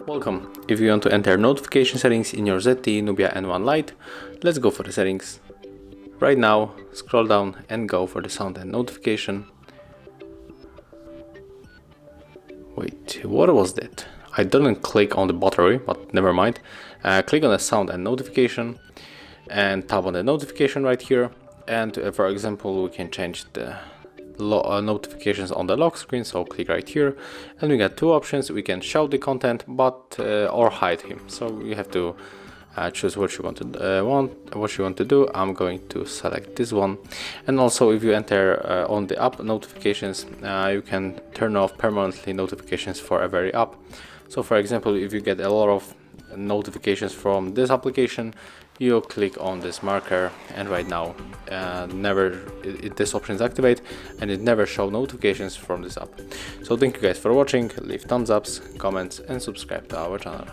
Welcome. If you want to enter notification settings in your ZTE NUBIA N1 LITE, let's go for the settings. Right now, scroll down and go for the sound and notification. Wait, what was that? I didn't click on the battery, but never mind. Click on the sound and notification and tap on the notification right here. And for example, we can change the notifications on the lock screen, so click right here and we got two options. We can show the content or hide him, so you have to choose what you want to do. I'm going to select this one. And also, if you enter on the app notifications, you can turn off permanently notifications for every app. So for example, if you get a lot of notifications from this application, you click on this marker and right now this option is activated and it never shows notifications from this app. So thank you guys for watching. Leave thumbs ups, comments and subscribe to our channel.